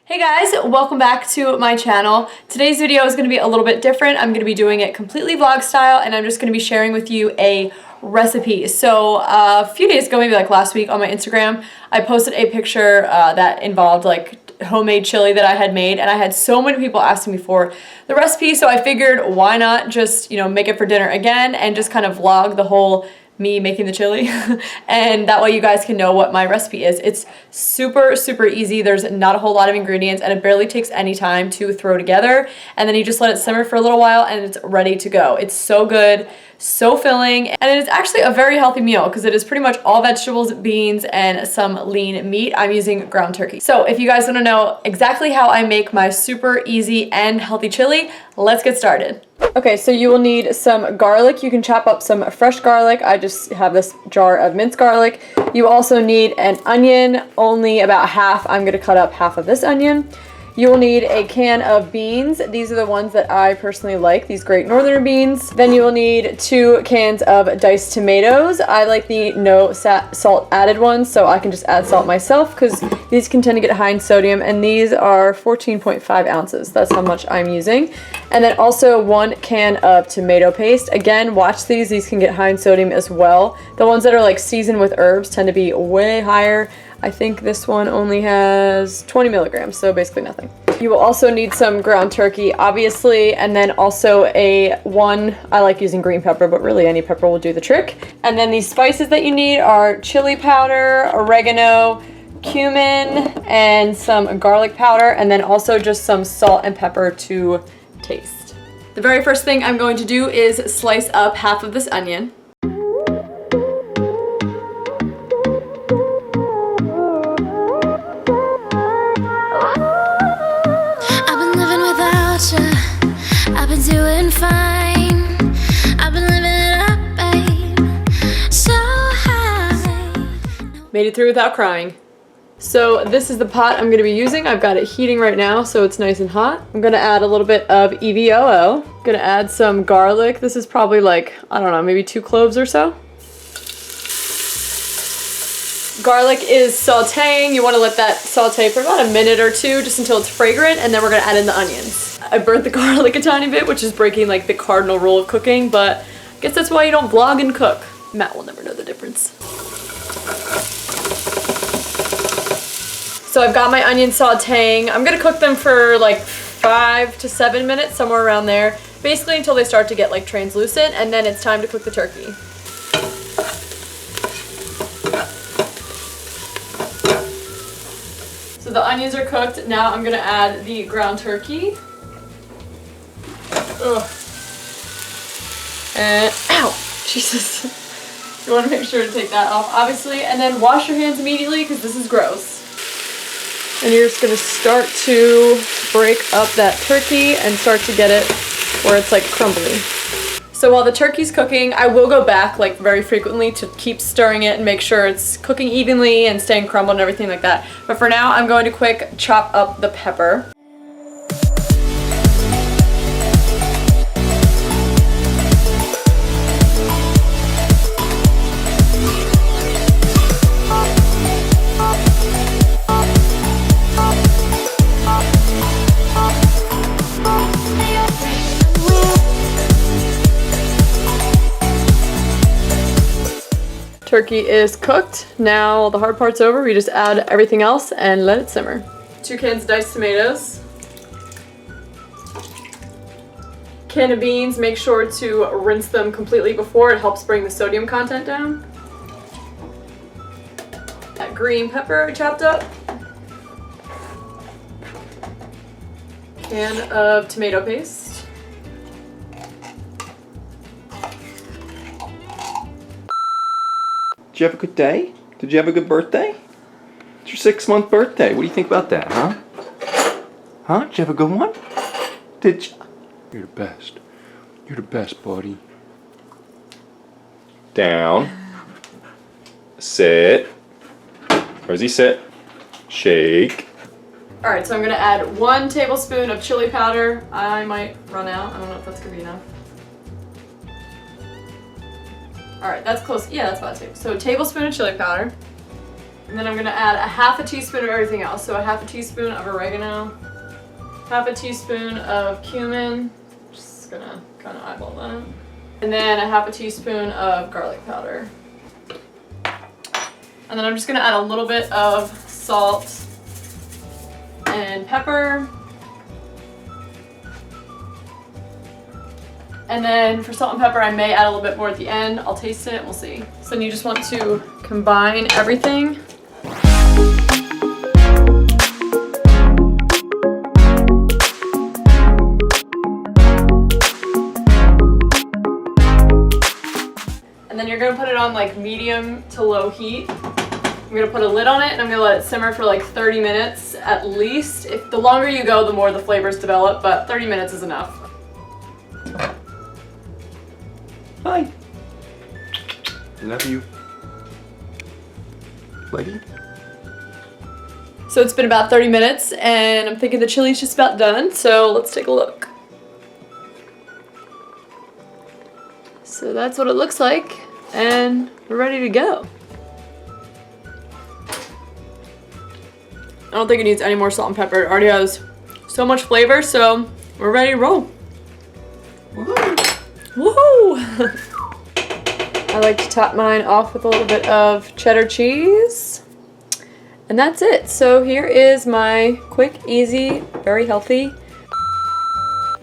Hey guys, welcome back to my channel. Today's video is going to be a little bit different. I'm going to be doing it completely vlog style, and I'm just going to be sharing with you a recipe. So a few days ago, maybe like last week on my Instagram, I posted a picture that involved like homemade chili that I had made, and I had so many people asking me for the recipe, so I figured why not just, make it for dinner again and just kind of vlog the whole me making the chili and that way you guys can know what my recipe is. It's super easy. There's not a whole lot of ingredients and it barely takes any time to throw together, and then you just let it simmer for a little while and it's ready to go. It's so good, so filling, and it is actually a very healthy meal because it is pretty much all vegetables, beans, and some lean meat. I'm using ground turkey. So if you guys want to know exactly how I make my super easy and healthy chili, let's get started. Okay, so you will need some garlic. You can chop up some fresh garlic. I just have this jar of minced garlic. You also need an onion, only about half. I'm gonna cut up half of this onion. You will need a can of beans. These are the ones that I personally like, these Great Northern beans. Then you will need 2 cans of diced tomatoes. I like the no salt added ones, so I can just add salt myself because these can tend to get high in sodium, and these are 14.5 ounces. That's how much I'm using. And then also 1 can of tomato paste. Again, watch these can get high in sodium as well. The ones that are like seasoned with herbs tend to be way higher. I think this one only has 20 milligrams, so basically nothing. You will also need some ground turkey, obviously, and then also I like using green pepper, but really any pepper will do the trick. And then these spices that you need are chili powder, oregano, cumin, and some garlic powder, and then also just some salt and pepper to taste. The very first thing I'm going to do is slice up half of this onion. I've been doing fine. I've been living it up, babe. So high. Made it through without crying. So this is the pot I'm going to be using. I've got it heating right now, so it's nice and hot. I'm going to add a little bit of EVOO. I'm going to add some garlic. This is probably like, I don't know, maybe 2 cloves or so. Garlic is sauteing. You want to let that saute for about a minute or 2 just until it's fragrant, and then we're going to add in the onions. I burnt the garlic a tiny bit, which is breaking like the cardinal rule of cooking, but I guess that's why you don't vlog and cook. Matt will never know the difference. So I've got my onions sauteing. I'm going to cook them for like 5 to 7 minutes, somewhere around there, basically until they start to get like translucent, and then it's time to cook the turkey. So the onions are cooked. Now I'm gonna add the ground turkey. Ugh. And ow, Jesus. You want to make sure to take that off, obviously, and then wash your hands immediately because this is gross. And you're just gonna start to break up that turkey and start to get it where it's like crumbly. So while the turkey's cooking, I will go back like very frequently to keep stirring it and make sure it's cooking evenly and staying crumbled and everything like that. But for now, I'm going to quick chop up the pepper. Turkey is cooked. Now the hard part's over. We just add everything else and let it simmer. 2 cans of diced tomatoes. Can of beans, make sure to rinse them completely before. It helps bring the sodium content down. That green pepper chopped up. Can of tomato paste. Did you have a good day? Did you have a good birthday? It's your 6-month birthday. What do you think about that, huh? Huh? Did you have a good one? Did you? You're the best. You're the best, buddy. Down. Sit. Rosie, sit. Shake. Alright, so I'm gonna add 1 tablespoon of chili powder. I might run out. I don't know if that's gonna be enough. Alright, that's close. Yeah, that's about 2. So a tablespoon of chili powder. And then I'm gonna add a half a teaspoon of everything else. So a half a teaspoon of oregano, half a teaspoon of cumin, just gonna kind of eyeball that. And then a half a teaspoon of garlic powder. And then I'm just gonna add a little bit of salt and pepper. And then for salt and pepper, I may add a little bit more at the end. I'll taste it, we'll see. So then you just want to combine everything. And then you're gonna put it on like medium to low heat. I'm gonna put a lid on it and I'm gonna let it simmer for like 30 minutes at least. If the longer you go, the more the flavors develop, but 30 minutes is enough. Hi. Love you. Lady. So it's been about 30 minutes and I'm thinking the chili's just about done, so let's take a look. So that's what it looks like and we're ready to go. I don't think it needs any more salt and pepper. It already has so much flavor, so we're ready to roll. Woohoo! I like to top mine off with a little bit of cheddar cheese. And that's it. So here is my quick, easy, very healthy.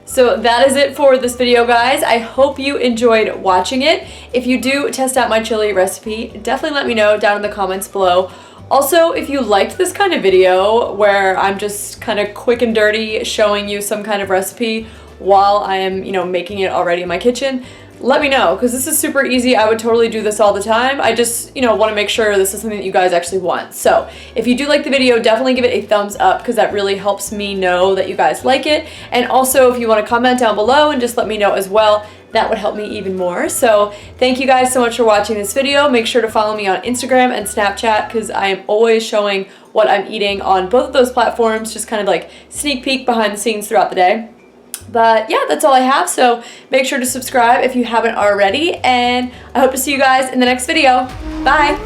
So that is it for this video, guys. I hope you enjoyed watching it. If you do test out my chili recipe, definitely let me know down in the comments below. Also, if you liked this kind of video where I'm just kind of quick and dirty showing you some kind of recipe while I am, making it already in my kitchen, let me know, because this is super easy. I would totally do this all the time. I just, want to make sure this is something that you guys actually want. So if you do like the video, definitely give it a thumbs up, because that really helps me know that you guys like it. And also, if you want to comment down below and just let me know as well, that would help me even more. So thank you guys so much for watching this video. Make sure to follow me on Instagram and Snapchat, because I am always showing what I'm eating on both of those platforms, just kind of like sneak peek behind the scenes throughout the day. But yeah, that's all I have, so make sure to subscribe if you haven't already, and I hope to see you guys in the next video. Bye!